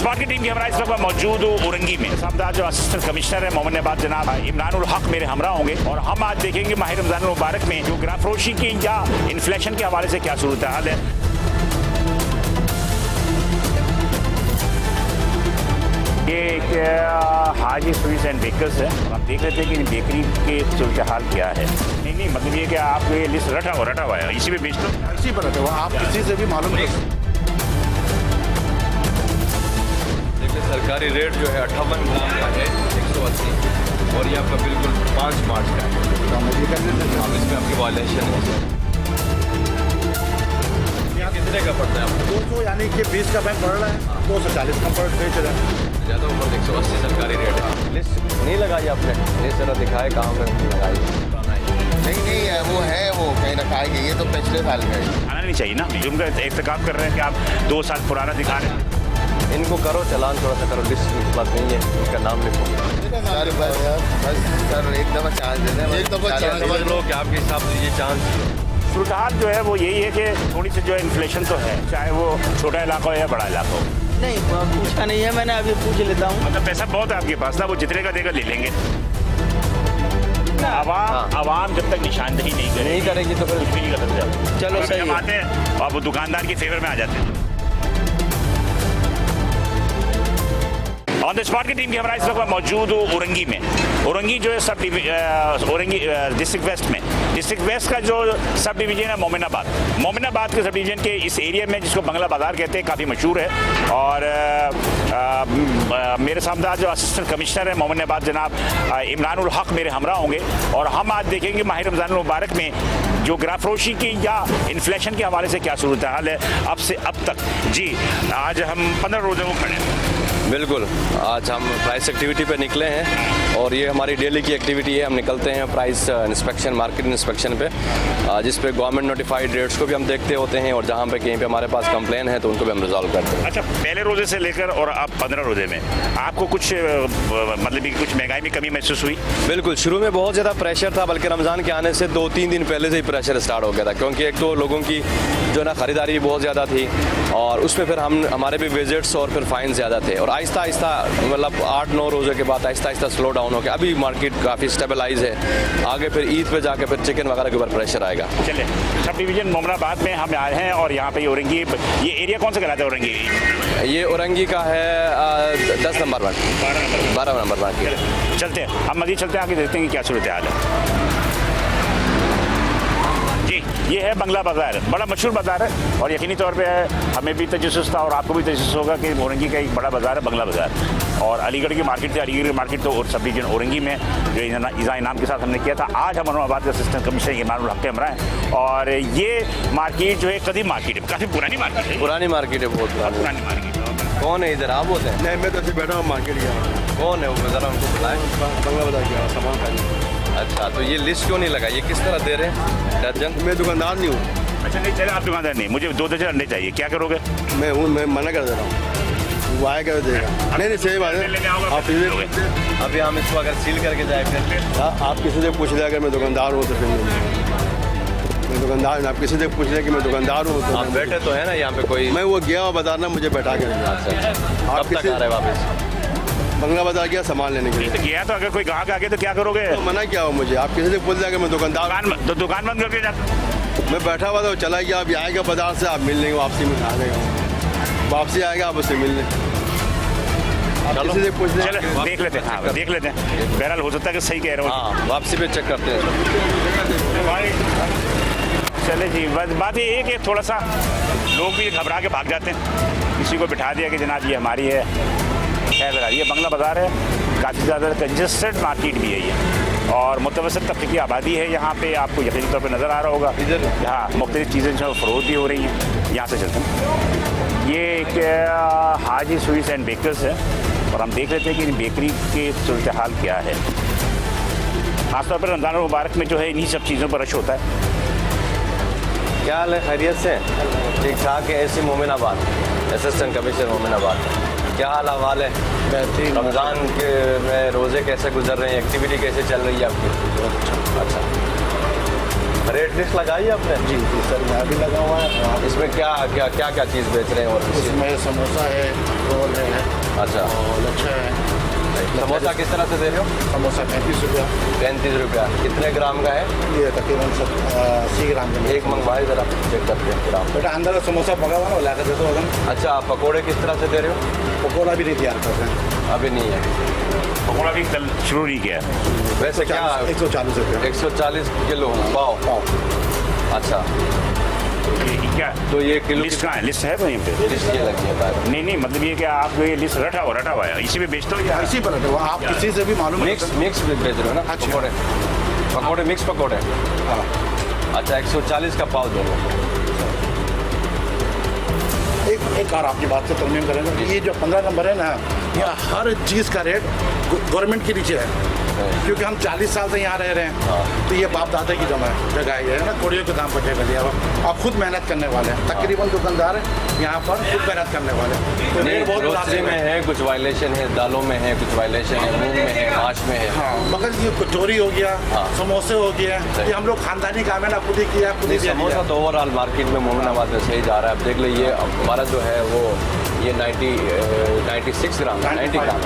Spot की team की हमारा इस वक्त मौजूद हूँ औरंगी में। साहब जो असिस्टेंट कमिश्नर है मोमिनाबाद जनाब इमरानुल हक मेरे हमरा होंगे और हम आज देखेंगे माह रमजान मुबारक में जो ग्राफरोशी की या इन्फ्लेशन के हवाले से क्या सूरत हाल है। ये एक हाजी स्वीट्स एंड बेकर्स है और हम देख रहे थे कि बेकरी के सूरत हाल क्या है। नहीं मतलब ये कि आप ये लिस्ट रटा हुआ है, इसी में बेच दो, इसी पर रखे हुआ आप किसी से भी मालूम नहीं। सरकारी रेट जो है 58 ग्राम का है 180 और ये आपका बिल्कुल 5 मार्च का है। अब इसमें आपकी वायलेशन है सर। यहाँ कितने का पड़ता है आपको? 200 यानी कि 20 का बैंक पड़ रहा है, 240 का पड़ बेच रहे हैं। ज़्यादा ऊपर 180 सरकारी रेट है। लिस्ट नहीं लगाई आपने? लिस्ट जरा दिखाए कहाँ पर लगाई? नहीं है, वो है, वो कहीं रखा है। ये तो पिछले साल का है। आना नहीं चाहिए ना, जुर्म का इर्तिकाब कर रहे हैं कि आप 2 साल पुराना दिखा रहे हैं। इनको करो चलान, थोड़ा सा करो, लिस्ट की बात नहीं है, इनका नाम लिखो। सर बस सर एक दफ़ा चांस दे दें, एक दफ़ा चांस समझ लो कि आपके हिसाब से ये चांस सूरत जो है वो यही है कि थोड़ी सी जो है इन्फ्लेशन तो है, चाहे वो छोटा इलाका हो या बड़ा इलाका हो। नहीं पूछा नहीं है मैंने, अभी पूछ लेता हूँ। मतलब पैसा बहुत है आपके पास ना, वो जितने का देगा ले लेंगे। आवाम जब तक निशानदही नहीं करेगी तो फिर कुछ भी नहीं कर सकते। चलो सही हम आते हैं और वो दुकानदार के फेवर में आ जाते हैं। ऑन द स्पॉट की टीम की हमारा इस वक्त मौजूद हूँ औरंगी में। औरंगी जो है सब औरंगी डिस्ट्रिक्ट वेस्ट में, डिस्ट्रिक्ट वेस्ट का जो सब डिवीजन है मोमिनाबाद के सब डिवीजन के इस एरिया में जिसको बंगला बाज़ार कहते हैं काफ़ी मशहूर है। और मेरे सामने जो असिस्टेंट कमिश्नर है मोमिनाबाद जनाब इमरानुल हक मेरे हमरा होंगे और हम आज देखेंगे माह रमजान मुबारक में जो ग्राफरोशी की या इन्फ्लेशन के हवाले से क्या सूरत हाल है अब से अब तक। जी आज हम 15 रोज़ों को खड़े हैं। बिल्कुल, आज हम प्राइस एक्टिविटी पे निकले हैं और ये हमारी डेली की एक्टिविटी है। हम निकलते हैं प्राइस इंस्पेक्शन, मार्केट इंस्पेक्शन पे, जिस पे गवर्नमेंट नोटिफाइड रेट्स को भी हम देखते होते हैं और जहाँ पे कहीं पे हमारे पास कंप्लेन है तो उनको भी हम रिजॉल्व करते हैं। अच्छा, पहले रोजे से लेकर और अब 15 रोजे में आपको कुछ मतलब कि कुछ महंगाई में कमी महसूस हुई? बिल्कुल, शुरू में बहुत ज़्यादा प्रेशर था, बल्कि रमज़ान के आने से 2-3 दिन पहले से ही प्रेशर स्टार्ट हो गया था, क्योंकि एक तो लोगों की जो ना ख़रीदारी भी बहुत ज़्यादा थी और उसमें फिर हमारे भी विजिट्स और फिर फाइन ज़्यादा थे और आहिस्ता आहिस्ता मतलब 8-9 रोज़े के बाद आहिस्ता आहिस्ता स्लो डाउन हो गया। अभी मार्केट काफ़ी स्टेबलाइज है, आगे फिर ईद पे जाके फिर चिकन वगैरह के ऊपर प्रेशर आएगा। चले, सब डिवीजन मोमिनाबाद में हम आए हैं और यहाँ पे औरंगी, ये एरिया कौन सा कहलाता है औरंगी? ये औरंगी का है 10 नंबर वार्ड, 12 नंबर वार्ड। चलते हैं, हम मज़ीद चलते हैं, आगे देखते हैं कि क्या सूरत हाल है। जी ये है बंगला बाज़ार, बड़ा मशहूर बाज़ार है और यकीनी तौर पे हमें भी तजस्सुस था और आपको भी तजस्सुस होगा कि औरंगी का एक बड़ा बाज़ार है बंगला बाज़ार। और अलीगढ़ की मार्केट थी, अलीगढ़ की मार्केट तो और सब डिवीजन औरंगी में जो इज़ा इनाम के साथ हमने किया था। आज हम मोमिनाबाद के असिस्टेंट कमिश्नर इमरानुल हक के हमरा हैं और ये मार्केट जो है कदीम मार्केट है, काफ़ी पुरानी मार्केट है। पुरानी मार्केट है, बहुत पुरानी मार्केट। कौन है इधर? आप होते हैं? नहीं, मैं तो बैठा हूँ मार्केट गया। कौन है वो, ज़रा उनको बुलाएं। बंगला बाजार गया सामान खाने। अच्छा, तो ये लिस्ट क्यों नहीं लगाई? ये किस तरह दे रहे हैं दर्जन? मैं दुकानदार नहीं हूँ। अच्छा नहीं चले, आप दुकानदार नहीं, मुझे 2 दर्जन अंडे चाहिए, क्या करोगे? मैं हूँ, मैं मना कर दे रहा हूँ, वो आया कर देगा। नहीं सही बात है। आप किसी अभी हम इसको अगर सील करके जाए फिर आप किसी से पूछ लिया अगर मैं दुकानदार हूँ तो फिर मैं दुकानदार, आप किसी से पूछ लिया कि मैं दुकानदार हूँ तो आप बैठे तो है ना यहाँ पे कोई? मैं वो गया बताना मुझे बैठा कर। आप तक आ रहे वापस? बंगला बाजार गया सामान लेने के लिए। तो गया तो अगर कोई ग्राहक आगे तो क्या करोगे? तो मना क्या हो मुझे, आप किसी से पूछ लिया कि मैं दुकानदार, तो दुकान बंद करके जाते। मैं बैठा हुआ था, चला गया। अभी आएगा बाजार से, आप मिल लेंगे, वापसी में आ जाएगा, वापसी आएगा, आप उससे मिल लें। किसी से पूछ चले देख लेते हैं, हाँ देख लेते हैं, बहरहाल हो सकता है कि सही कह रहे हो। हाँ, वापसी पे चेक करते हैं। चले जी, बस बात ये है कि थोड़ा सा लोग भी घबरा के भाग जाते हैं, किसी को बिठा दिया कि जनाब ये हमारी है। खैर ये बंगला बाज़ार है, काफ़ी ज़्यादा कंजस्टेड मार्केट भी है ये और मुतवसत तबके की आबादी है यहाँ पे, आपको यकीनी तौर पे नज़र आ रहा होगा। इधर यहाँ मुख्तलिफ़ चीज़ें जो फ़रोख्त भी हो रही हैं। यहाँ से चलते हैं, ये एक हाजी स्वीट्स एंड बेकर्स है और हम देख रहे थे कि बेकरी के सूरत हाल क्या है। ख़ासतौर पर रमज़ान मुबारक में जो है इन्हीं सब चीज़ों पर रश होता है। क्या हाल है? खैरियत से? ठीक ठाक है। ऐसी मोमिनाबाद, असिस्टेंट कमिश्नर मोमिनाबाद, क्या हाल हवाल है? रमज़ान के में रोज़े कैसे गुजर रहे हैं, एक्टिविटी कैसे चल रही है आपकी? अच्छा, रेट लिस्ट लगाई है आपने? जी सर, मैं भी लगा हुआ है। इसमें क्या क्या क्या क्या चीज़ बेच रहे हैं? और इसमें समोसा है, रोल है, अच्छा, और लच्छा है। समोसा किस तरह से दे रहे हो? समोसा 35 रुपया। 35 रुपया। कितने ग्राम का है? ये तकरीबन 80 ग्राम का। एक मंगवाए ज़रा चेक करते हैं ग्राम। बेटा अंदर का समोसा पका हुआ ना ला कर दे दो अगर। अच्छा, आप पकोड़े किस तरह से दे रहे हो? पकौड़ा भी नहीं तैयार कर रहे हैं। अभी नहीं है। पकौड़ा भी कल शुरू नहीं किया। वैसे क्या 140 रुपया 140 किलो पाव। अच्छा, क्या तो ये किलो लिस्ट कहाँ है? लिस्ट है वहीं पे? लिस्ट ये लगी है बाहर। नहीं मतलब ये कि आप ये लिस्ट रटा हुआ है, इसी में बेचते हो या इसी पर रखो, आप किसी से भी मालूम मिक्स बेच रहे हो ना? अच्छा। पकोड़े मिक्स पकोड़े। हाँ। अच्छा, 140 का पाव दो। एक और आपकी बात से तरमीम करेंगे, ये जो 15 नंबर है ना, यहाँ हर चीज़ का रेट गवर्नमेंट के नीचे है, क्योंकि हम 40 साल से यहाँ रह रहे हैं। तो ये बाप दादा की जगह है ना, कोड़ियों के दाम पर जगह लिया हुआ। आप खुद मेहनत करने वाले हैं, तकरीबन दुकानदार यहाँ पर खुद मेहनत करने वाले हैं। तो रेट बहुत ग्रोसरी में है कुछ वायलेशन है, दालों में है कुछ वायलेशन है, मूंग में है, माश में है। हाँ, मगर ये कचौरी हो गया, समोसे हो गया, ये हम लोग खानदानी काम है ना, खुद ही किया, खुद ही समोसा तो ओवरऑल मार्केट में मोमिनाबाद में सही जा रहा है। अब देख लीजिए हमारा जो है वो ये 96 ग्राम 90 ग्राम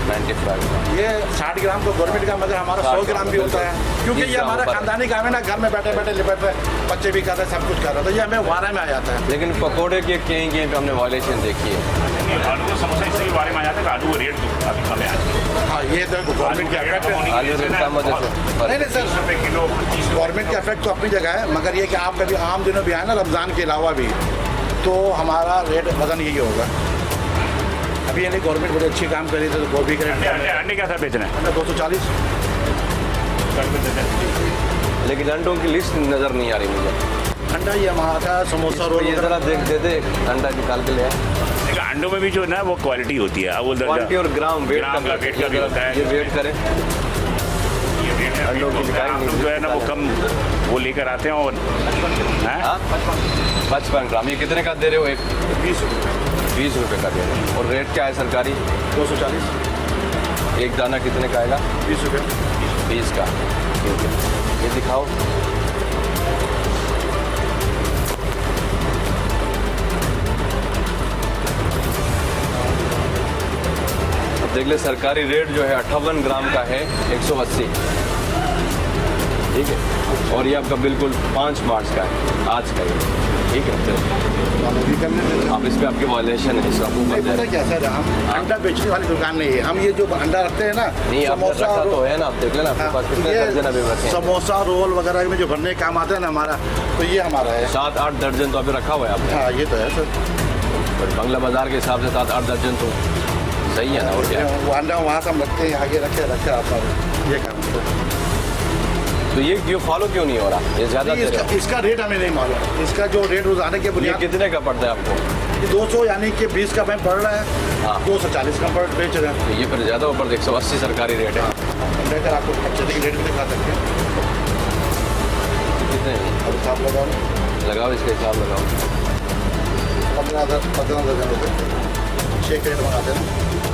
95 ग्राम। ये 60 ग्राम तो गवर्नमेंट का, मगर हमारा 100 ग्राम भी होता है, क्योंकि ये हमारा खानदानी काम है ना, घर में बैठे बैठे लिपट रहे, बच्चे भी कर रहे हैं, सब कुछ कर रहे हैं, तो ये हमें वारा में आ जाता है। लेकिन पकोड़े के कहीं कहीं पे हमने वायलेशन देखी है। आलू समोसा इसके बारे में आ जाता है, आलू का रेट काफी कम है। हाँ, ये तो गवर्नमेंट का इफेक्ट है। आलू रेट कम होने से नहीं सर, 30 रुपये किलो 25 गवर्नमेंट का इफेक्ट तो अपनी जगह है, मगर ये कि आप कभी आम दिनों भी आए ना, रमज़ान के अलावा भी, तो हमारा रेट वजन यही होगा। अभी यानी गवर्नमेंट बड़ी अच्छी काम कर रही है, तो गोभी का रेट अंडे क्या था बेचना है? 240। लेकिन अंडों की लिस्ट नज़र नहीं आ रही मुझे। ठंडा ये हमारा था, समोसा रोल ये ज़रा देख दे दे, अंडा निकाल के ले आ। देखो अंडों में भी जो है ना वो क्वालिटी होती है, वो क्वालिटी और ग्राम वेट ग्राम का वेट का भी होता है। ये वेट करें। अंडों की दिखाई आप नहीं लोग जो है ना वो कम वो लेकर आते हैं और हैं? हाँ 55 ग्राम। ये कितने का दे रहे हो? एक 20 रुपये का दे रहे हो। और रेट क्या है सरकारी? 240। एक दाना कितने का आएगा? 20 रुपये। 20 का। ठीक है, ये दिखाओ। अब देख ले, सरकारी रेट जो है 58 ग्राम का है 180। ठीक है, और ये आपका बिल्कुल 5 मार्च का है, आज का ये। ठीक है, चलो आप इस पे आपकी वायलेशन है, इसका आपको नहीं पता पता है। क्या सर, हम अंडा बेचने वाली दुकान नहीं है, हम ये जो अंडा रखते हैं ना, नहीं, आपने समोसा रखा तो रोल, है ना, आप देख लेना आपके पास कितने ये दर्जन अभी रखे हैं। समोसा रोल वगैरह में जो भरने का काम आता है ना हमारा, तो ये हमारा है। 7-8 दर्जन तो अभी रखा हुआ है आपने। हाँ, ये तो है सर। पर बंगला बाजार के हिसाब से 7-8 दर्जन तो सही है ना? और क्या? वो अंडा वहाँ से हम रखते हैं, आगे रखे आता है, ये काम है। तो ये क्यों फॉलो क्यों नहीं हो रहा? ये ज़्यादा दे रहे हो। इसका रेट हमें नहीं मालूम, इसका जो रेट रोजाना के ये बुनियाद कितने का पड़ता है आपको? 200 यानी कि 20 का मैं पड़ रहा है, हाँ। 240 का पड़ बेच रहे हैं। तो ये फिर ज़्यादा ऊपर 180 सरकारी रेट है। लेकर आपको अच्छे से रेट भी दिखा सकते हैं। कितने अब हिसाब लगाओ, लगाओ, इसका हिसाब लगाओ। 15 दर्जन रुपये 6 क्रेट मंगाते हैं,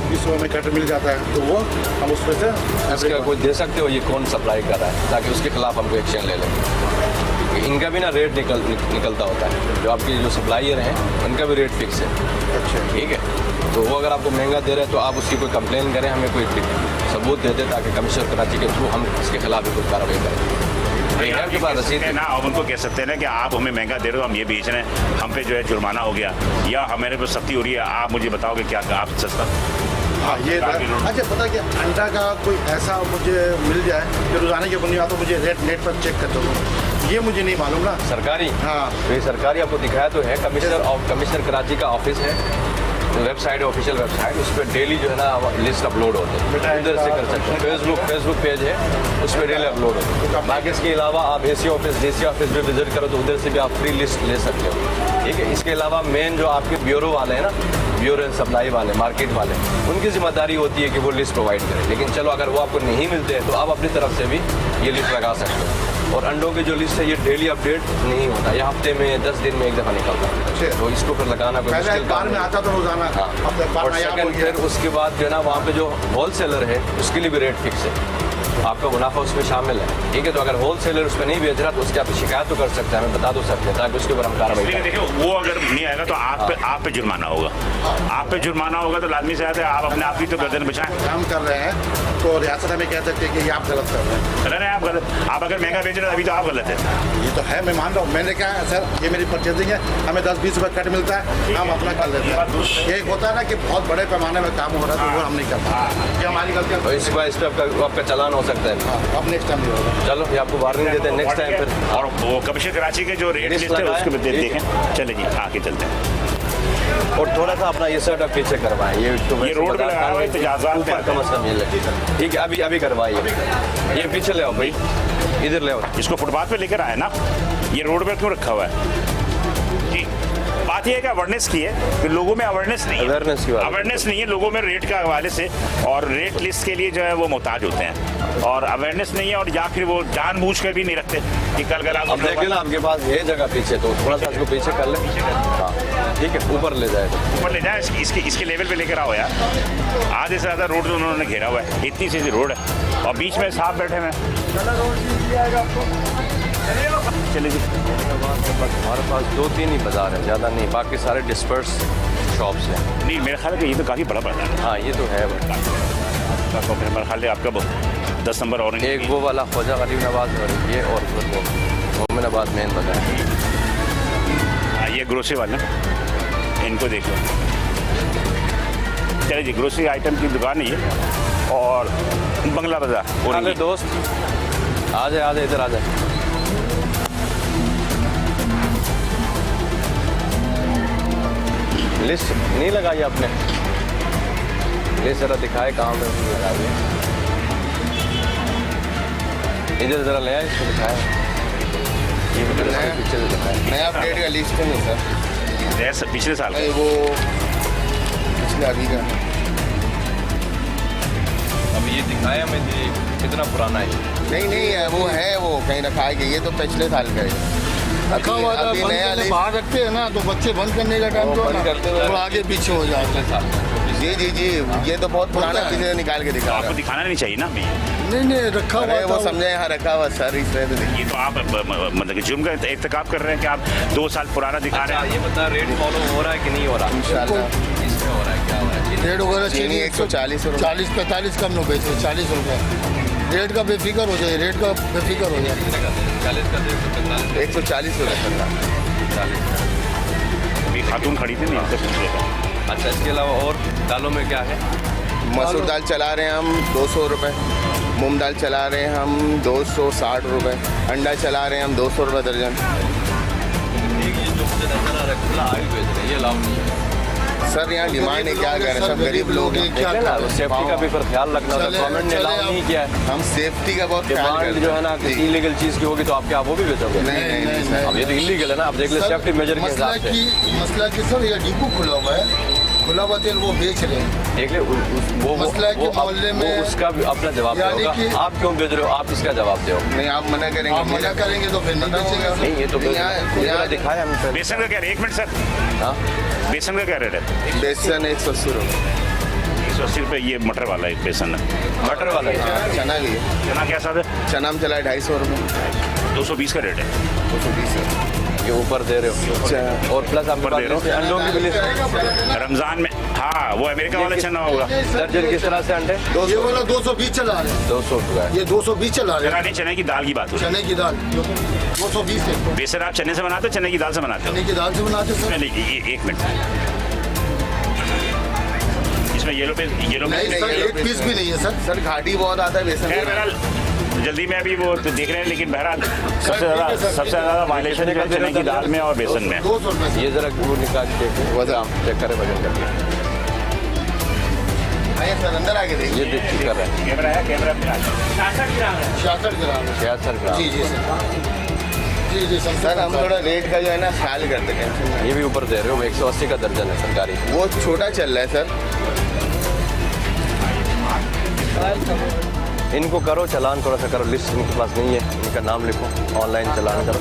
20 रुपये में कट मिल जाता है, तो वो हम उसमें से इसका कोई दे सकते हो ये कौन सप्लाई कर रहा है, ताकि उसके खिलाफ हमको एक्शन ले लें? क्योंकि इनका भी ना रेट निकलता होता है, जो आपके जो सप्लायर हैं उनका भी रेट फिक्स है। अच्छा, ठीक है, तो वो अगर आपको महंगा दे रहे हैं तो आप उसकी कोई कंप्लेन करें, हमें कोई सबूत दे दें, ताकि कमिश्नर कराची के थ्रू हम इसके खिलाफ भी कोई कार्रवाई करें। है आपके पास रसीद है ना? अब उनको कह सकते हैं ना कि आप हमें महंगा दे रहे हो, हम ये बेच रहे हैं, हम पे जो है जुर्माना हो गया, या हमारे पे सख्ती हो रही है, आप मुझे बताओगे क्या आप सस्ता? हाँ ये अच्छा, पता क्या, अंडा का कोई ऐसा मुझे मिल जाए कि रोजाना की बुनियाद तो मुझे रेट नेट पर चेक करता हूँ, ये मुझे नहीं मालूम ना। सरकारी? हाँ, तो ये सरकारी आपको दिखाया तो है, कमिश्नर कराची का ऑफिस है, वेबसाइट है, ऑफिशियल वेबसाइट, उस पर डेली जो है ना लिस्ट अपलोड होते हैं, उधर से कर सकते हैं। फेसबुक पेज है, उस पर डेली अपलोड होते हैं। बाकी इसके अलावा आप AC ऑफिस DC ऑफिस में विजिट करो तो उधर से भी आप फ्री लिस्ट ले सकते हो। ठीक है, इसके अलावा मेन जो आपके ब्यूरो वाले हैं ना, ब्यूरो एंड सप्लाई वाले, मार्केट वाले, उनकी जिम्मेदारी होती है कि वो लिस्ट प्रोवाइड करें। लेकिन चलो अगर वो आपको नहीं मिलते हैं तो आप अपनी तरफ से भी ये लिस्ट लगा सकते हो। और अंडों की जो लिस्ट है ये डेली अपडेट नहीं होता, ये हफ्ते में 10 दिन में एक दफ़ा निकलता है, तो इसको फिर लगाना कोई पहले मुश्किल अखबार काम में नहीं। आता तो रोजाना, हाँ, अब अखबार और में सेकंड फिर उसके बाद जो है ना वहाँ पे जो होल सेलर है उसके लिए भी रेट फिक्स है। आपका मुनाफा उसमें शामिल है, ठीक है। तो अगर होल सेलर उस पर नहीं बेच रहा तो उसकी आप शिकायत तो कर सकते हैं, हमें बता दो सकते हैं, ताकि उसके ऊपर हम कार्रवाई लेकिन करें। देखिए वो अगर नहीं आएगा तो आप पे जुर्माना होगा, आप पे जुर्माना होगा तो लाजमी से आते आप अपने आप की तो गर्दन बचाएं। काम कर रहे हैं तो रियासत हमें कह सकती है कि ये आप गलत कर रहे हैं। गलत है, आप गलत, आप अगर महंगा बेच रहे हैं अभी तो आप गलत है। ये तो है, मैं मान रहा हूँ। मैंने कहा सर ये मेरी परचेजिंग है, हमें 10-20 रुपये कट मिलता है, हम अपना कर लेते हैं। एक होता है ना कि बहुत बड़े पैमाने में काम हो रहा है तो वो हम नहीं कर पाते, ये हमारी गलती तो है। इस पर आपका चालान हो सकता है। हाँ, अब नेक्स्ट टाइम नहीं होगा। चलो ये आपको वार्निंग देते हैं, नेक्स्ट टाइम फिर। और वो कमिश्नर कराची के जो रेट लिस्ट है उसके भी देखें। चले जी आगे चलते हैं। और थोड़ा सा अपना ये सेट पीछे करवाएं, ये रोड पे लगाया हुआ है, तजाज़ात ऊपर कम से कम ये लगे, ठीक है। अभी करवाइए, ये पीछे ले आओ भाई, इधर ले आओ। इसको फुटपाथ पे लेकर आए ना, ये रोड पे क्यों रखा हुआ है जी? बात यह है कि अवेयरनेस की है कि लोगों में अवेयरनेस नहीं है, Awareness की बात है। अवेयरनेस नहीं है लोगों में रेट के हवाले से, और रेट लिस्ट के लिए जो है वो मोहताज होते हैं, और अवेयरनेस नहीं है, और या फिर वो जानबूझ कर भी नहीं रखते कि कल अब देख लेना आपके पास ये जगह पीछे, तो थोड़ा सा इसको पीछे कर ले, हाँ ठीक है, ऊपर ले जाए। ऊपर ले जाए, इसके लेवल पे लेकर आओ यार। आधे से ज़्यादा रोड उन्होंने घेरा हुआ है, इतनी सी रोड है और बीच में साफ बैठे हुए हैं। चलिए जी। बस हमारे पास 2-3 ही बाजार है, ज़्यादा नहीं, बाकी सारे डिस्पर्स शॉप्स हैं। नहीं मेरा ख्याल है कि ये तो काफ़ी बड़ा बाजार है। हाँ ये तो है। मेरा ख्याल है आपका 10 नंबर और एक वो वाला ख्वाजा गरीब नवाज और ये, और फिर वो मोमिनाबाद मेन बाजार है। हाँ ये ग्रोसरी वाले, इनको देख लो। चलिए जी, ग्रोसरी आइटम की दुकान है ये, और बंगला बाजार। अरे दोस्त आ जाए इधर आ जाए। लिस्ट नहीं लगाई आपने, लिस्ट जरा दिखाए कहाँ पे लगाई, इधर जरा ले आए, इसको दिखाए, ये पीछे से दिखाए। नया अपडेट का लिस्ट है सर, ऐसा पिछले साल का। नहीं, वो पिछले अभी का। अब ये दिखाया हमें, ये कितना पुराना है। नहीं है, वो है, वो कहीं रखा है कि ये तो पिछले साल का है। रखा हुआ था, अभी बंद नया करने लिस्ट- बाहर रखते हैं ना, तो बच्चे बंद करने का टाइम वो तो बंद ना, करते हुए- तो आगे पीछे हो जाते हैं। जी ये तो बहुत पुराना, है। किसी ने निकाल के दिखा आपको रहा। दिखाना नहीं चाहिए ना। नहीं रखा अरे हुआ वो था। समझे यहाँ रखा हुआ सर, इसमें तो देखिए। ये तो आप मतलब कि जुर्म का इर्तिकाब कर रहे हैं कि आप 2 साल पुराना दिखा रहे हैं। ये बता रेट फॉलो हो रहा है कि नहीं हो रहा, इंशाल्लाह इसमें हो रहा है, क्या हो रहा है? रेट वगैरह चीनी 140 रुपये। 40-45 कम नो बेचे, 40 रुपये। रेट का बेफिक्र हो जाए, रेट का बेफिक्र हो जाए। 40 का 145। 140 रुपये सर। अभी खातून खड़ी थी, नहीं इनसे पूछ लेता। अच्छा, इसके अलावा और दालों में क्या है? मसूर दाल चला रहे हैं हम 200 रुपये, मूंग दाल चला रहे हैं हम 260 रुपये, अंडा चला रहे हैं हम 200 रुपये दर्जन। ये जो मुझे नजर आ रहा है खुला आयल बेच रहे हैं, ये लाभ नहीं है। सर यहाँ डिमांड है, क्या करें, सब गरीब लोग हैं। क्या देख लेना, करें? सेफ्टी का भी फिर ख्याल रखना होता है, चले- गवर्नमेंट ने चले अलाउ आप- नहीं किया है। हम सेफ्टी का बहुत ख्याल डिमांड करते जो है ना हैं। किसी जी। इलीगल चीज़ की होगी तो आप क्या वो भी बेचोगे? नहीं सर। अब ये तो इलीगल है ना, आप देख ले सेफ्टी मेजर के हिसाब से। मसला की सर, ये डिपो खुला हुआ है, खुला हुआ तेल वो बेच रहे हैं। देख ले वो मसला है कि अब- मोहल्ले में- वो उसका भी अपना जवाब यानी देगा। कि- आप क्यों बेच रहे हो, आप इसका जवाब दो। नहीं आप मना करेंगे। आप मना करेंगे तो फिर नहीं बेचेगा। नहीं ये तो यहाँ- दिखाया हमने पहले। बेसन का क्या रेट? 1 मिनट सर, हाँ बेसन का क्या रेट है? बेसन 180 रुपये। 180 रुपये। ये मटर वाला एक बेसन है। मटर वाला है। हाँ, चना भी है, चना क्या साथ है? चना में चला है 250 रुपये। 220 का रेट है। 220 ये ऊपर दे रहे हो, अच्छा। और प्लस आपके ऊपर दे रहे पास हो। अंडों की भी लिस्ट। रमजान में हाँ वो अमेरिका वाला चना होगा। दर्जन किस तरह से अंडे? ये वाला 220 चला रहे हैं, 200 रुपये। ये 220 चला रहे चना हैं। नहीं, चने की दाल की बात हो। चने की दाल 220 है। बेसन आप चने से बनाते हो, चने की दाल से बनाते हो? चने की दाल से बनाते हैं सर। नहीं ये 1 मिनट, इसमें येलो नहीं सर, एक पीस भी नहीं है सर। सर घाटी बहुत आता है बेसन खैर का। बहरहाल जल्दी में अभी वो तो देख रहे हैं, लेकिन बहरहाल सबसे ज़्यादा वायलेशन है चने की दाल में और बेसन में। 200 रुपये से। ये जरा वो निकाल के देखो, वजन चेक करें वजन करके। आइए सर अंदर आके देखिए। ये देख कर रहे हैं कैमरा है, कैमरा पे 66 ग्राम है। 66 ग्राम। जी सर। जी सर हम थोड़ा रेट का जो है ना ख्याल करते हैं। ये भी ऊपर दे रहे हो, 180 का दर्जन है सरकारी। वो छोटा चल रहा है सर। इनको करो चालान, थोड़ा सा करो, लिस्ट इनके पास नहीं है, इनका नाम लिखो, ऑनलाइन चालान करो।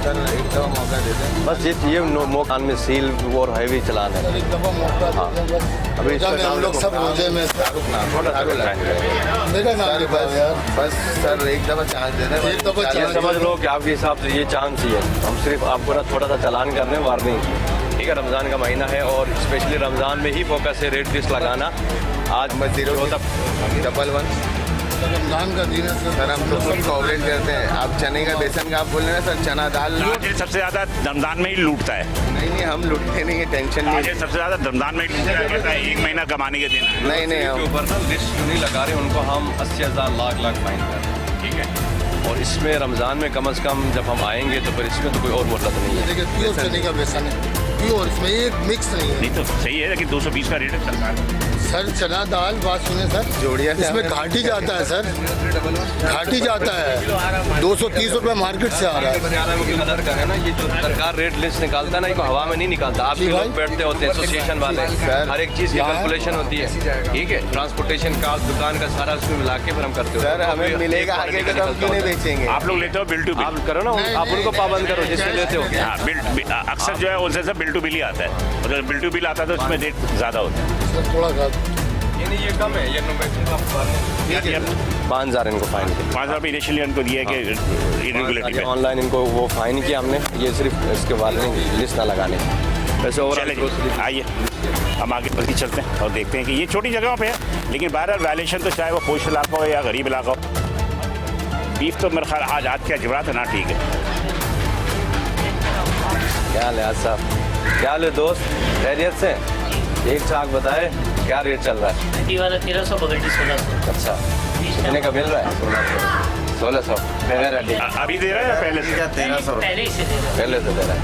सर एक दफ़ा मौका देते हैं। बस ये मोकान में सील और हैवी चलान है। एक दफा मौका देते हैं बस। अभी रोजा में हम लोग सब रोजे में शाहरुख नाम मेरा नाम सर लिखवाओ यार। बस सर एक दफ़ा चांस दे दें। एक दफा ये चांस समझ लो कि आपके हिसाब से ये चांस ही है। हम सिर्फ आपको ना थोड़ा सा चालान कर रहे हैं, वार्निंग। ठीक है, रमज़ान का महीना है और स्पेशली रमज़ान में ही फोकस है रेड लिस्ट लगाना। आज मैं 011 रमजान का दिन है सर हम तो फुल कवरेज करते हैं। आप चने का बेसन का आप बोल रहे हैं सर, चना दाल ताजिर सबसे ज़्यादा रमज़ान में ही लूटता है। नहीं हम लुटते नहीं है, टेंशन नहीं। ताजिर सबसे ज़्यादा रमज़ान में ही लूटता है, कहता है 1 महीना कमाने के दिन है। नहीं के हम ऊपर ना लिस्ट जो नहीं लगा रहे उनको हम 80,000 लाख फाइन कर रहे हैं। ठीक है, और इसमें रमज़ान में कम से कम जब हम आएंगे तो फिर इसमें तो कोई और मोहलत नहीं है। देखिए प्योर चने का बेसन है, प्योर, इसमें एक मिक्स नहीं है। नहीं तो सही है कि 220 का रेट है सरकार। सर चना दाल, बात सुने सर, जोड़िया से इसमें हमें- घाटी जाता है सर, घाटी जाता है। 230 रुपये मार्केट से आ रहा है। कलर का है ना, ये जो सरकार रेट लिस्ट निकालता है ना, इसको हवा में नहीं निकालता। आप जी भी भाई। लोग बैठते होते हैं एसोसिएशन वाले, हर एक चीज़ की यहाँ- कैलकुलेशन होती है। ठीक है, ट्रांसपोर्टेशन का दुकान का सारा उसमें मिला के फिर हम करते हो। सर हमें मिलेगा आगे तो हम क्यों नहीं बेचेंगे। आप लोग लेते हो बिल टू बिल। आप करो ना, नहीं, आप उनको पाबंद करो जिससे लेते हो। हाँ, बिल अक्सर जो है उनसे सब बिल टू बिल ही आता है। अगर बिल टू बिल आता है तो उसमें रेट ज़्यादा होता है। सर थोड़ा सा ये कम है, ये 5,000 इनको फाइन किया। 5,000 रुपये इनिशियली उनको दिया कि इरेगुलेटरी पे। ऑनलाइन इनको वो फाइन किया हमने, ये सिर्फ इसके वार्निंग लिस्ट ना लगाने। वैसे चले जी, आइए हम आगे बढ़ के चलते हैं और देखते हैं कि ये छोटी जगहों पे है, लेकिन बहरहाल वायलेशन तो चाहे वो पोश इलाका हो या गरीब इलाका हो। बीफ तो मेरे ख्याल आज क्या जबरात है ना, ठीक है। क्या हाल है आज साहब, क्या हाल है दोस्त, खैरियत से? एक चाक बताए क्या रेट चल रहा है? हड्डी वाला 1300, बगड्डी 1600। अच्छा, कितने का मिल रहा है? 1600 बगैर हड्डी। अभी दे रहा है या पहले से? पहले ही से दे रहा पहले से दे रहा है।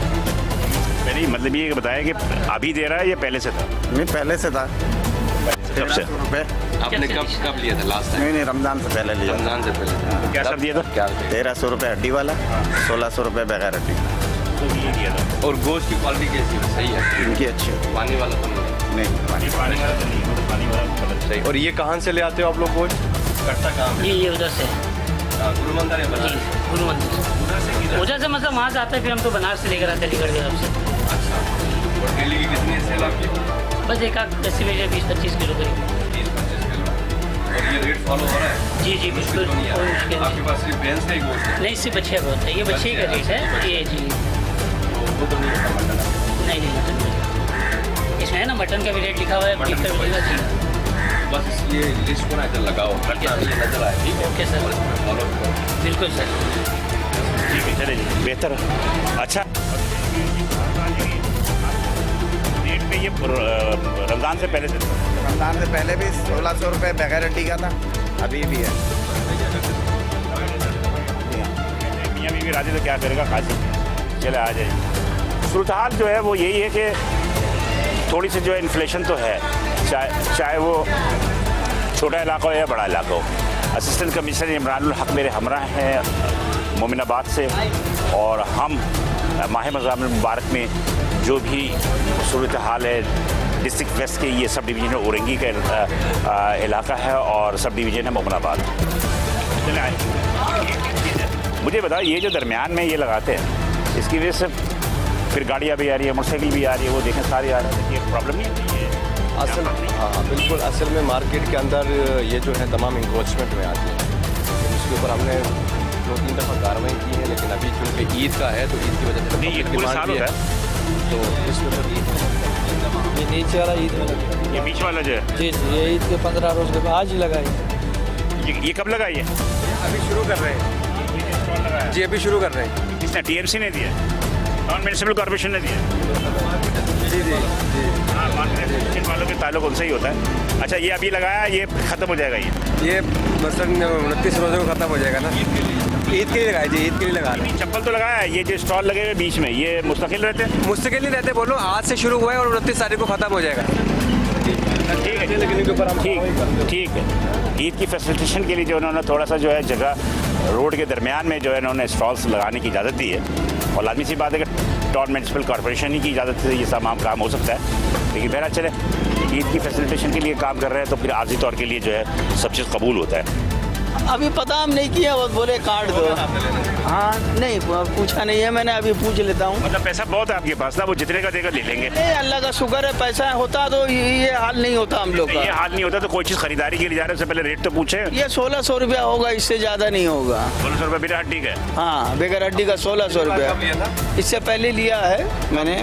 पहले ही मतलब ये बताया कि अभी दे रहा है या पहले से था? नहीं पहले से था। कब से? 1300 रुपये। आपने कब लिया था लास्ट टाइम? नहीं रमजान से पहले लिया। रमजान से पहले क्या सब दिया था? क्या 1300 रुपये हड्डी वाला, 1600 रुपये बगैर हड्डी। तो ये दिया था। और गोश्त की क्वालिटी कैसी है? सही है, इनकी अच्छी है। पानी वाला तो नहीं? नहीं पानी वाला तो नहीं, वो तो पानी वाला तो अलग। सही। और ये कहाँ से ले आते हो आप लोग गोश्त? कट्टा कहाँ? ये उधर से गुरुमंदिर है जी, गुरु मंदिर उधर से मतलब वहाँ से आता है, फिर हम तो बनारस से लेकर आते हैं, अलीगढ़ के तरफ से। अच्छा, और डेली की कितनी सेल आपकी? बस एक आध 10-20 किलो करीब। 20-25 किलो। और ये रेट फॉलो हो रहा है? जी जी बिल्कुल, तो नहीं कोई मुश्किल है। आपके नहीं। पास सिर्फ भैंस का ही गोश्त है? नहीं, सिर्फ बच्चे का होता है, ये बच्चे का रेट है ये जी। वो तो नहीं है मटन। नहीं मटन नहीं। इसमें है ना मटन का भी रेट लिखा हुआ है, बीफ का भी लिखा हुआ है। बस इसलिए लिस्ट को ना इधर लगाओ, कटना ये नजर आए। ठीक है, ओके सर, फॉलो करो। बिल्कुल सर। ठीक है, चले जी, बेहतर है। अच्छा, रेट पे ये रमज़ान से पहले से था? रमजान से पहले भी 1600 रुपये बगैर हड्डी का था, अभी भी है। मियाँ बीवी राजी तो क्या करेगा, खासी चले आ जाए। सूरत हाल जो है वो यही है कि थोड़ी सी जो है इन्फ्लेशन तो है, चाहे वो छोटा इलाका हो या बड़ा इलाका हो। असिस्टेंट कमिश्नर इमरानुल हक मेरे हमरा हैं मोमिनाबाद से, और हम माह रमज़ान मुबारक में जो भी सूरत हाल है डिस्ट्रिक्ट वेस्ट के, ये सब डिवीज़न है, औरंगी का इलाका है और सब डिवीज़न है मोमिनाबाद। चले आए, मुझे बताओ ये जो दरमियान में ये लगाते हैं, इसकी वजह से फिर गाड़ियाँ भी आ रही है, मोटरसाइकिल भी आ रही है, वो देखें सारी आ रही है, ये प्रॉब्लम नहीं है? ये असल हाँ बिल्कुल, असल में मार्केट के अंदर ये जो है तमाम इंक्रोचमेंट में आती है। उसके ऊपर हमने 2-3 दफ़ा कार्रवाई की है, लेकिन अभी चूँकि ईद का है तो ईद की वजह से नहीं, ये पूरे साल होता है। तो इसके ऊपर ये नीचे वाला ईद में लगा। ये बीच वाला जो है जी जी, ये ईद के 15 रोज के बाद आज ही लगाई। ये कब लगा? ये अभी शुरू कर रहे हैं जी, अभी शुरू कर रहे हैं। किसने? टीएमसी ने दिया, नॉन म्यूनिसिपल कॉर्पोरेशन ने दिया? जी जी जी। हाँ, मार्केट वालों के ताल्लुक उनसे ही होता है। अच्छा, ये अभी लगाया, ये ख़त्म हो जाएगा? ये मसलन 29 रोज़ों को ख़त्म हो जाएगा ना। ईद के लिए लगाए जी, ईद के लिए लगा रहे हैं। चप्पल तो लगाया है, ये जो स्टॉल लगे हुए बीच में, ये मुस्तकिल रहते हैं? मुस्तकिल नहीं रहते, बोलो आज से शुरू हुआ है और 29 तारीख को ख़त्म हो जाएगा। ठीक है, ठीक है। ईद की फैसिलिटेशन के लिए जो उन्होंने थोड़ा सा जो है जगह रोड के दरमियान में जो है उन्होंने स्टॉल्स लगाने की इजाज़त दी है, और लाजमी सी बात है कि टाउन म्यूनिसिपल कॉर्पोरेशन ही की इजाज़त से ये तमाम काम हो सकता है। लेकिन बहरहाल चले, ईद की फैसिलिटेशन के लिए काम कर रहे हैं तो फिर आर्जी तौर के लिए जो है सब चीज़ कबूल होता है। अभी पता हम नहीं किया, वो बोले कार्ड दो। हाँ नहीं पूछा नहीं है मैंने, अभी पूछ लेता हूँ। मतलब पैसा बहुत है आपके पास ना, वो जितने का देगा ले लेंगे। नहीं अल्लाह का शुक्र है, पैसा होता तो ये हाल नहीं होता हम लोग ये का। हाल नहीं होता तो कोई चीज़ खरीदारी के लिए जा रहे हैं, उससे पहले रेट तो पूछे। ये 1600 रुपया होगा, इससे ज़्यादा नहीं होगा। 1600 रुपये बिना हड्डी का है। हाँ बगैर हड्डी का 1600 रुपया। इससे पहले लिया है मैंने,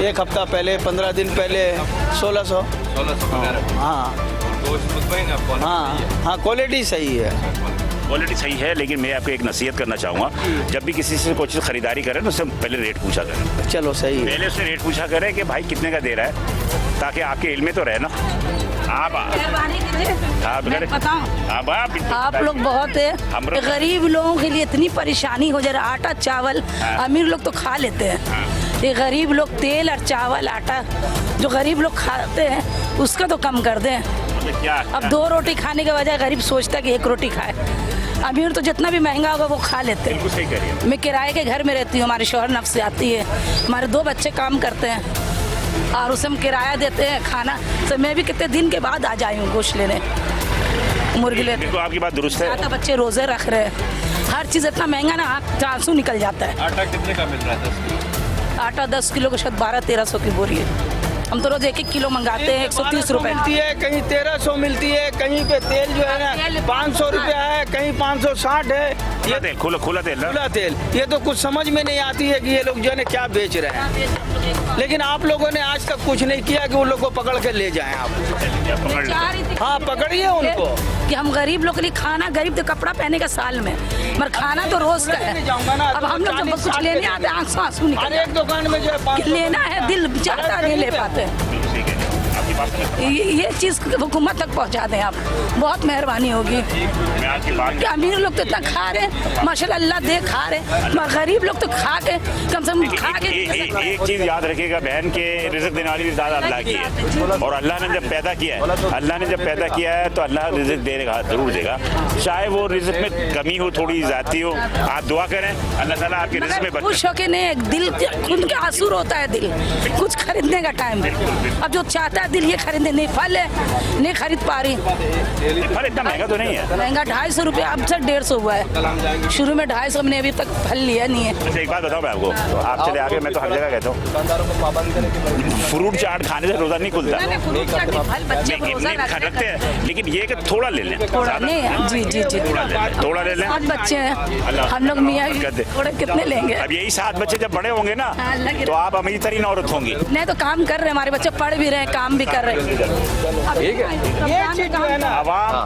एक हफ्ता पहले, 15 दिन पहले 1600। हाँ हाँ हाँ क्वालिटी सही है। क्वालिटी सही है, लेकिन मैं आपको एक नसीहत करना चाहूँगा, जब भी किसी से कोई चीज़ खरीदारी करें तो उससे पहले रेट पूछा करें। चलो सही है। पहले उससे रेट पूछा करें कि भाई कितने का दे रहा है, ताकि आपके इल्म में तो रहे ना। आप आप लोग बहुत है, गरीब लोगों के लिए इतनी परेशानी हो जा रहा है। आटा चावल अमीर लोग तो खा लेते हैं, ये गरीब लोग तेल और चावल आटा जो गरीब लोग खाते हैं उसका तो कम कर दें। क्या अब 2 रोटी खाने के बजाय गरीब सोचता है कि 1 रोटी खाए। अमीर तो जितना भी महंगा होगा वो खा लेते हैं। बिल्कुल सही कह रही है। मैं किराए के घर में रहती हूँ, हमारे शौहर नफ्स से आती है, हमारे 2 बच्चे काम करते हैं और उसे हम किराया देते हैं खाना। तो मैं भी कितने दिन के बाद आ जाई हूँ गोश्त लेने, मुर्गी लेने। बिल्कुल आपकी बात दुरुस्त है। ज़्यादा बच्चे रोजे रख रहे हैं, हर चीज़ इतना महंगा ना, आँख आंसू निकल जाता है। आटा कितने का मिल रहा है? 10 किलो आटा 10 किलो को शायद 1200-1300 की बोरी है। हम तो रोज 1-1 किलो मंगाते हैं, 130 रुपए मिलती है, कहीं 1300 मिलती है, कहीं पे तेल जो है ना 500 रुपया है, कहीं 560 है। खुला तेल, खुला तेल ना? खुला तेल, ये तो कुछ समझ में नहीं आती है कि ये लोग जो है ना क्या बेच रहे हैं। लेकिन आप लोगों ने आज तक कुछ नहीं किया कि उन लोग को पकड़ के ले जाएं आप। हाँ पकड़िए उनको कि हम गरीब लोग के लिए खाना, गरीब तो कपड़ा पहने का साल में, मगर खाना तो रोज का है। अब हम लोग जब कुछ लेने आते हैं आंसू निकल हर एक दुकान में जो है लेना है, दिल चाहता नहीं ले पाते। ये चीज़ हुकूमत तक पहुंचा दें आप, बहुत मेहरबानी होगी। मैं आपकी बात कि अमीर लोग तो इतना खा रहे हैं, माशाल्लाह अल्लाह दे खा रहे हैं, मगर गरीब लोग तो खा के कम से कम खा के। एक चीज़ याद रखिएगा बहन के, रिज़्क़ देने वाली भी ज़्यादा अल्लाह की है। और अल्लाह ने जब पैदा किया है तो अल्लाह रिज़्क़ देगा, ज़रूर देगा, चाहे वो रिज़्क़ में कमी हो, थोड़ी ज़्यादती हो। आप दुआ करें अल्लाह ताला आपके रिज़्क़ में खुश होके नहीं, दिल खुद के आंसू रोता है दिल, कुछ खरीदने का टाइम है। अब जो चाहता है दिल ये खरीदने नहीं, फल है नहीं खरीद पा रही। फल इतना महंगा तो नहीं है, महंगा 250 रुपये, अब से 150 हुआ है। शुरू में 250 हमने अभी तक फल लिया नहीं है। अच्छा एक बात बताओ मैं आपको, आप चले आगे, मैं तो हर जगह कहता हूँ फ्रूट चाट खाने से रोज़ा नहीं खुलता। फल बच्चे को रोज़ा रखते हैं, लेकिन ये कि थोड़ा ले लें, थोड़ा नहीं। जी जी जी थोड़ा ले लें। 7 बच्चे हैं हम लोग, मियाँ थोड़े कितने लेंगे? अब यही 7 बच्चे जब बड़े होंगे ना तो आप अमीर तरीन औरत होंगी। नहीं तो काम कर रहे हैं, हमारे बच्चे पढ़ भी रहे हैं, काम भी कर रहे हैं। ठीक है, ये चीज जो है ना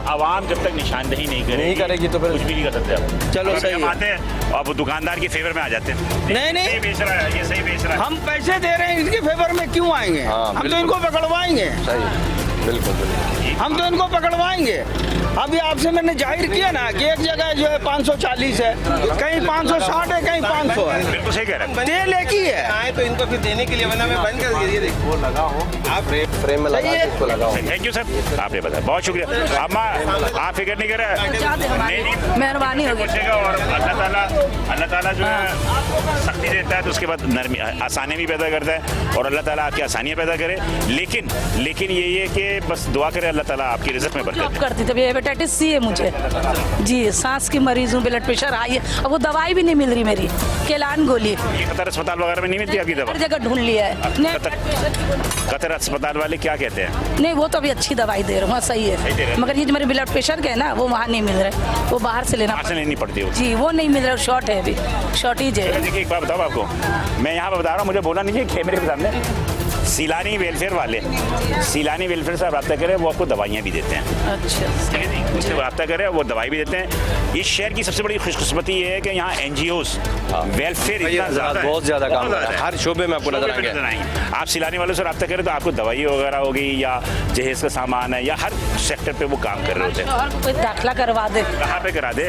आवाम जब तक निशानदेही नहीं करेगी तो फिर कुछ भी नहीं कर सकते आप। चलो सही हम है। आते हैं और वो दुकानदार के फेवर में आ जाते हैं। नहीं सही बेच रहा है, ये सही बेच रहा है। हम पैसे दे रहे हैं, इनके फेवर में क्यों आएंगे? हम तो इनको पकड़वाएंगे। बिल्कुल हम तो इनको पकड़वाएंगे। अभी आपसे मैंने जाहिर किया ना कि एक जगह जो है 540 है, कहीं 560 है, कहीं 500 है। बिल्कुल सही कह रहे हैं। तेल एक ही है। आए तो इनको फिर देने के लिए वरना मैं बंद कर दिया। देखो लगाओ आप फ्रेम में लगा के इसको लगाओ। थैंक यू सर, आपने बताया, बहुत शुक्रिया। अम्मा आप फिक्र नहीं करें, मेहरबानी होगी। और अल्लाह ताला जो है सख्ती देता है तो उसके बाद नरमी आसानी भी पैदा करता है, और अल्लाह ताला आपकी आसानियाँ पैदा करे। लेकिन ये है कि बस दुआ करे अल्लाह ताला आपकी रिज़्क़ में बरकत दे। करती थी, हेपेटाइटिस सी है मुझे जी, सांस की मरीज हूँ, ब्लड प्रेशर हाई है, अब वो दवाई भी नहीं मिल रही मेरी, केलान गोली। ये कतर अस्पताल वगैरह में नहीं मिलती आपकी दवा? हर जगह ढूंढ लिया है। कतर अस्पताल वाले क्या कहते हैं? नहीं वो तो अभी अच्छी दवाई दे रहे हैं, सही है, मगर ये जो मेरे ब्लड प्रेशर के है ना वो वहाँ नहीं मिल रहा है, वो बाहर से लेना लेनी पड़ती है जी, वो नहीं मिल रहा, शॉर्ट है अभी, शॉर्टेज है। देखिए एक बात बताओ आपको, मैं यहाँ पर बता रहा हूँ, मुझे बोलना नहीं है कैमरे के सामने। सीलानी वेलफेयर वाले, सीलानी वेलफेयर से रब्ता करें, वो आपको दवाइयाँ भी देते हैं। अच्छा, उससे रब्ता करें, वो दवाई भी देते हैं। इस शहर की सबसे बड़ी खुशकिस्मती ये है कि यहाँ NGOs वेलफेयर इतना ज़्यादा, बहुत ज़्यादा काम कर रहा है, हर शोबे में आपको नजर आएंगे। आप सिलानी वालों से रब्ता करें तो आपको दवाई वगैरह होगी या जहेज का सामान है, या हर सेक्टर पे वो काम कर रहे होते हैं। कोई दाखिला करवा दे, कहाँ पे करा दे?